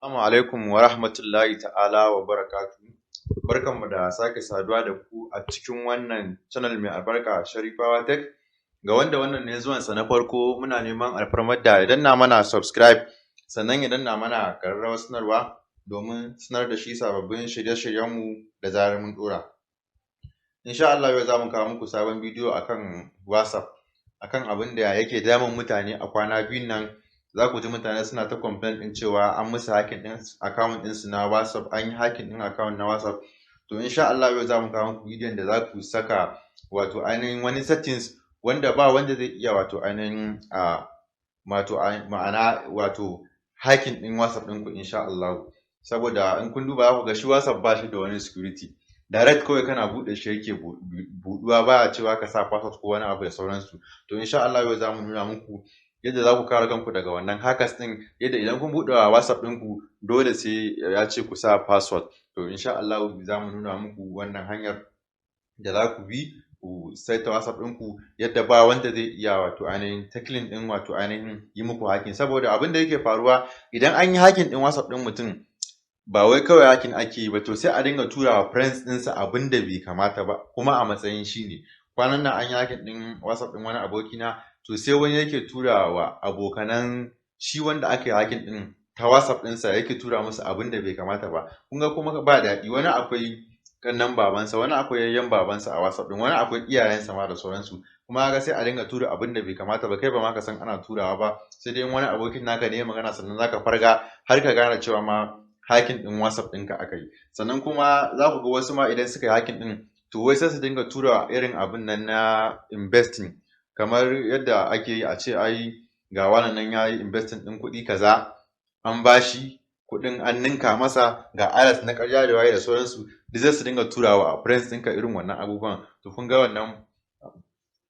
Assalamu alaikum wa rahmatullahi ta'ala wa barakatuhu. Barkanmu da sake saduwa da ku a cikin wannan channel mai albarka Sharifawa Tech. Ga wanda wannan ne zuwansa na farko muna neman alfarmar da idan na mana subscribe sannan idan na mana ƙararrawar sanarwa domin sanar da shi sababbin shirye-shiryenmu da zarar mun ɗora. Insha Allah yau za mu kawo muku sabon bidiyo akan WhatsApp akan abin da yake damun mutane a kwana biyun nan. Za ku ji mutane suna ta complain ɗin cewa an musu hacking ɗin account ɗinsu na WhatsApp, an yi hacking ɗin account na WhatsApp. To insha Allah yau za mu kawo muku bidiyon da za ku saka wato ainihin wani settings wanda ba wanda zai iya wato ainihin ma'ana wato hacking ɗin WhatsApp ɗinku insha Allah. Saboda in kun duba za ku ga shi WhatsApp ba shi da wani security. Direct kawai kana buɗe shi yake buɗuwa, ba a cewa ka sa password ko wani abu da sauransu. To insha Allah yau za mu nuna muku yadda za ku kare kanku daga wannan hackers ɗin, yadda idan kun buɗe WhatsApp ɗinku dole sai ya ce ku sa password. To insha Allah za mu nuna muku wannan hanyar da za ku bi ku saita WhatsApp ɗinku yadda ba wanda zai iya wato ainihin tackling ɗin wato ainihin yi muku hacking. Saboda abin da yake faruwa idan an yi hacking ɗin WhatsApp ɗin mutum ba wai kawai hacking ake yi ba, to sai a dinga tura wa friends ɗinsa abin da bai kamata ba kuma a matsayin shi ne. Kwanan nan an yi hacking ɗin WhatsApp ɗin wani abokina, to sai wani yake tura wa abokanan shi wanda aka yi hacking ɗin ta WhatsApp ɗinsa yake tura musu abin da bai kamata ba. Kun ga kuma ba daɗi, wani akwai kannan babansa, wani akwai yayyen babansa a WhatsApp ɗin, wani akwai iyayensa ma da sauransu. Kuma ga sai a dinga tura abin da bai kamata ba, kai ba ma ka san ana turawa ba, sai dai wani abokin naka ne magana sannan zaka farga har ka gane cewa ma hacking ɗin WhatsApp ɗinka aka yi. Sannan kuma za ku ga wasu ma idan suka yi hacking ɗin to wai sai su dinga tura irin abin nan na investing, kamar yadda ake yi a ce ai ga wannan nan ya yi investing ɗin kuɗi kaza an bashi kuɗin an ninka masa ga alat na ƙarya da waye da sauransu, duk zai su dinga turawa a friends ɗinka irin wannan abubuwan. To kun ga wannan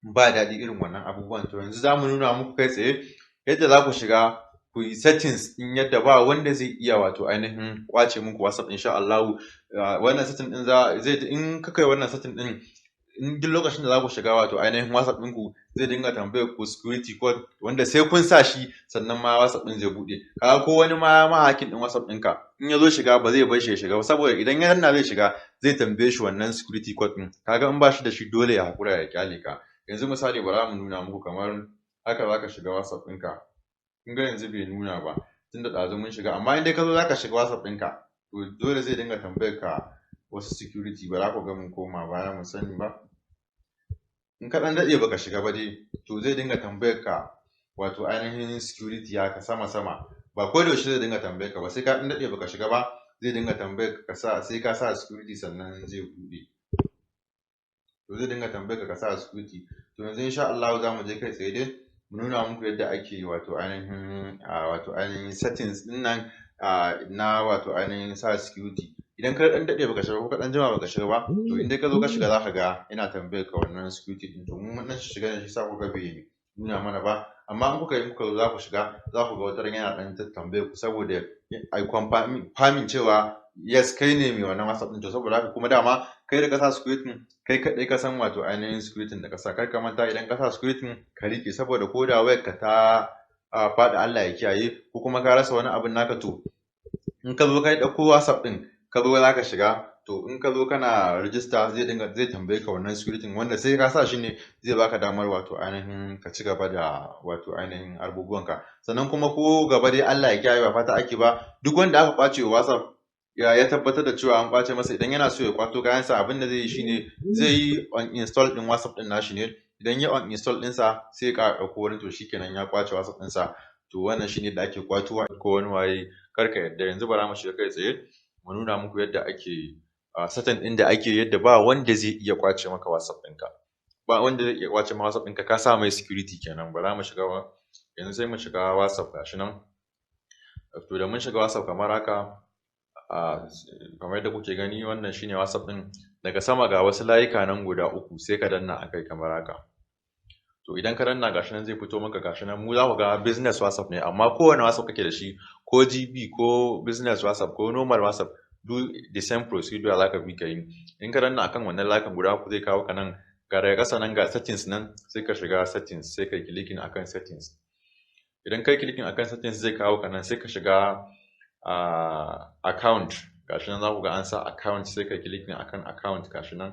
ba daɗi irin wannan abubuwan. To yanzu za mu nuna muku kai tsaye yadda za ku shiga ku yi settings ɗin yadda ba wanda zai iya wato ainihin kwace muku WhatsApp insha Allah. Wannan setting ɗin zai in ka kai wannan setting ɗin, in duk lokacin da za ku shiga wato ainihin WhatsApp ɗinku zai dinga tambayar ku security code wanda sai kun sa shi sannan ma WhatsApp ɗin zai buɗe. Kaga ko wani ma hacking ɗin WhatsApp ɗinka in ya zo shiga ba zai bar shi ya shiga ba, saboda idan ya danna zai shiga zai tambaye shi wannan security code ɗin. Kaga in ba shi da shi dole ya haƙura ya kyale ka. Yanzu misali bara mu nuna muku kamar haka za ka shiga WhatsApp ɗinka. Kun ga yanzu bai nuna ba tunda ɗazu mun shiga, amma in dai ka zo za ka shiga WhatsApp ɗinka to dole zai dinga tambayar ka wasu security. Ba za ku ga mun koma baya mu sani ba. In ka ɗan daɗe baka shiga ba dai to zai dinga tambayar ka wato ainihin security haka sama ba ko da yaushe zai dinga tambayar ka ba, sai ka ɗan daɗe baka shiga ba zai dinga tambayar ka sai ka sa security sannan zai buɗe. To zai dinga tambayar ka sa security. To yanzu insha Allah za mu je kai tsaye dai mu nuna muku yadda ake wato ainihin settings ɗin nan na wato ainihin sa security. Idan ka ɗan daɗe baka shiga ko ka ɗan jima baka shiga ba, to in dai ka zo ka shiga za ka ga ina tambayar ka wannan security ɗin. To mun ɗan shiga da shi sa kuka bai nuna mana ba, amma in kuka zo za ku shiga za ku ga wata ran yana ɗan tambayar ku saboda ai confirming cewa yes kai ne mai wannan WhatsApp ɗin. To saboda haka kuma dama kai da ka sa security kai kaɗai ka san wato ainihin security da ka sa. Kar ka manta idan ka sa security ka riƙe, saboda ko da wayar ka ta faɗi Allah ya kiyaye ko kuma ka rasa wani abin naka, to in ka zo kai ɗauko WhatsApp ɗin ka zo za ka shiga, to in ka zo kana register zai tambaye ka wannan security wanda sai ka sa shi ne zai baka damar wato ainihin ka ci gaba da wato ainihin abubuwanka. Sannan kuma ko gaba dai Allah ya kiyaye ba fata ake ba, duk wanda aka kwace wa WhatsApp ya tabbatar da cewa an kwace masa, idan yana so ya kwato kayansa abin da zai yi shine zai yi uninstall ɗin WhatsApp ɗin nashi ne. Idan ya uninstall ɗinsa sai ka ɗauko wani, to shikenan ya kwace WhatsApp ɗinsa. To wannan shine da ake kwatowa ko wani waye karka yadda. Yanzu bara mu shiga kai tsaye mu nuna muku yadda ake setting ɗin da ake yadda ba wanda zai iya kwace maka WhatsApp ɗinka. Ba wanda zai iya kwace maka WhatsApp ɗinka, ka sa mai security kenan. Bara mu shiga yanzu sai mu shiga WhatsApp gashi nan. To da mun shiga WhatsApp kamar haka kamar yadda kuke gani wannan shine WhatsApp ɗin. Daga sama ga wasu layuka nan guda uku sai ka danna akai kamar haka. To idan ka danna gashi nan zai fito maka gashi nan. Mu za ku ga business WhatsApp ne, amma kowane WhatsApp kake da shi, ko GB ko business WhatsApp ko normal WhatsApp, do the same procedure za ka bi ka yi. In ka danna akan wannan layukan guda uku zai kawo ka nan ga daga ƙasa nan ga settings nan, sai ka shiga settings sai ka yi clicking akan settings. Idan kai clicking akan settings zai kawo ka nan sai ka shiga account, gashi nan za ku ga an sa account, sai ka clicking akan account, gashi nan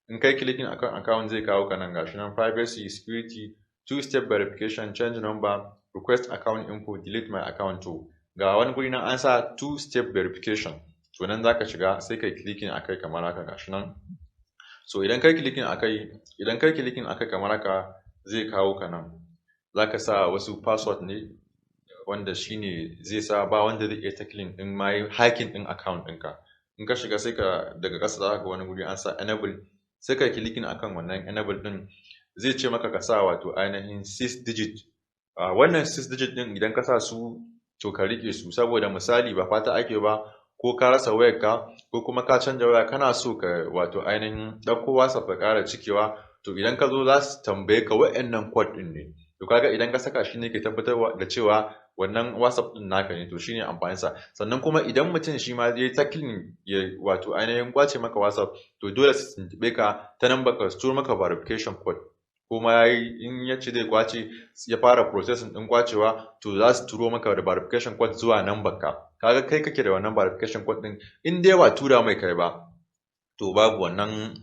in kai clicking akan account zai kawo ka nan, gashi nan privacy, security, two-step verification, change number, request account info, delete my account. To ga wani guri nan an sa two-step verification, to nan zaka shiga sai kai clicking akai kamar haka, gashi nan. So idan kai clicking akai kamar haka zai kawo ka nan, zaka sa wasu password ne wanda shine zai sa ba wanda zai iya tackling din ma hacking din account ɗinka. In ka shiga sai ka daga ƙasa za ka ga wani guri an sa enable, sai ka clicking akan wannan enable din, zai ce maka ka sa wato ainihin 6 digit. Wannan 6 digit din idan ka sa su to ka rike su, saboda misali ba fata ake ba ko ka rasa wayarka ko kuma ka canja waya kana so ka wato ainihin ɗauko WhatsApp ka ƙara cikewa, to idan ka zo za su tambaye ka wa'annan code din ne, to kaga idan ka saka shi ne ke tabbatar da cewa wannan WhatsApp din naka ne, to shine amfanin sa. Sannan kuma idan mutum shi ma zai tackling ya wato ainihin kwace maka WhatsApp, to dole su tuntube ka ta nan baka turo maka verification code, kuma in ya ce zai kwace ya fara processing din kwacewa, to za su turo maka da verification code zuwa nan baka, kaga kai kake da wannan verification code din, in dai ba tura mai kai ba to babu wannan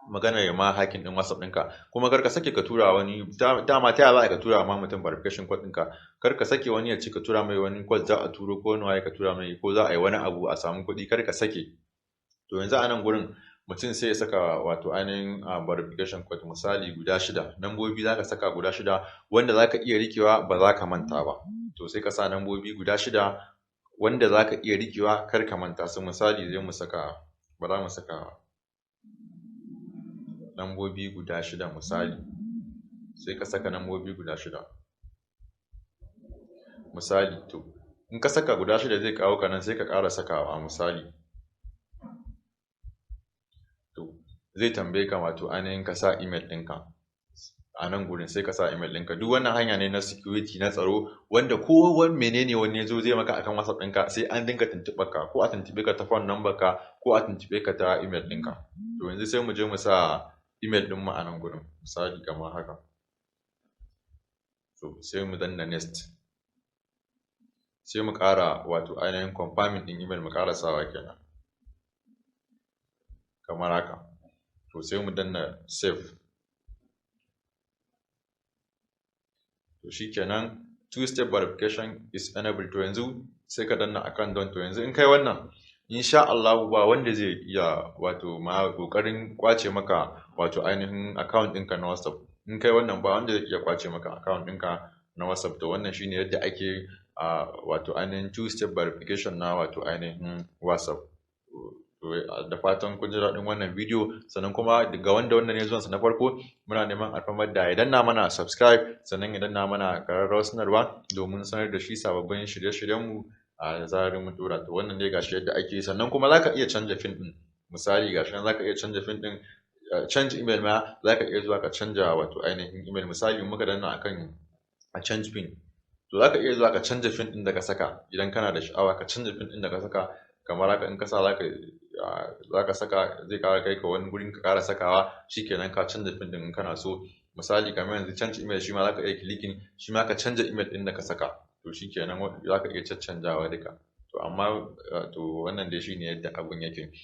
magana ya ma hacking din WhatsApp ɗinka. Kuma kar ka sake ka tura wani, dama ta yaya za ka tura ma mutum verification code ɗinka, kar ka sake wani ya ce ka tura mai wani code za a turo ko wani ka tura mai ko za a yi wani abu a samu kuɗi, kar ka sake. To yanzu a nan gurin mutum sai ya saka wato ainihin verification code misali guda 6, nambobi za ka saka guda 6 wanda za ka iya rikewa ba za ka manta ba. To sai ka sa nambobi guda 6 wanda za ka iya rikewa kar ka manta su. Misali zai mu saka, ba za mu saka nambobi guda 6 misali, sai ka saka nambobi guda 6 misali. To in ka saka guda 6 zai kawo ka nan, sai ka ƙara sakawa misali. To zai tambaye ka wato ainihin ka sa email ɗinka a nan gurin, sai ka sa email ɗinka. Duk wannan hanya ne na security, na tsaro, wanda ko wani menene wani ya zo zai maka akan WhatsApp ɗinka sai an dinga tuntuɓar ka, ko a tuntuɓe ka ta phone number ka ko a tuntuɓe ka ta email ɗinka. To yanzu sai mu je mu sa email ɗin mu a nan gurin misali kamar haka. So sai mu danna next, sai mu ƙara wato ainihin confirming ɗin email, mu ƙara sawa kenan kamar haka. To sai mu danna save. To shikenan, two-step verification is enabled. To yanzu sai ka danna akan don. To yanzu in kai wannan, insha Allah ba wanda zai iya wato ma kokarin kwace maka wato ainihin account ɗinka na WhatsApp. In kai wannan ba wanda zai iya kwace maka account ɗinka na WhatsApp. To wannan shine yadda ake wato ainihin two-step verification na wato ainihin WhatsApp. Da fatan kun ji daɗin wannan bidiyo, sannan kuma ga wanda wannan ne zuwansa na farko, muna neman alfamar da ya danna mana subscribe, sannan ya danna mana ƙararrawar sanarwa domin sanar da shi sababbin shirye-shiryenmu a zarar mun tura. To wannan ne gashi yadda ake. Sannan kuma za ka iya canja fin ɗin, misali gashi nan za ka iya canja fin ɗin, change email ma za ka iya zuwa ka canja wato ainihin email. Misali muka danna akan a change pin, to za ka iya zuwa ka canja fin ɗin da ka saka. Idan kana da sha'awa ka canja fin ɗin da ka saka kamar haka, in ka sa za ka saka zai ƙara kai ka wani gurin ka ƙara sakawa, shikenan ka canja fin ɗin in kana so. Misali kamar yanzu change email, shi ma za ka iya clicking shi ma ka canja email ɗin da ka saka, to shikenan za ka iya caccanjawa duka. To amma to wannan dai shine yadda abun yake.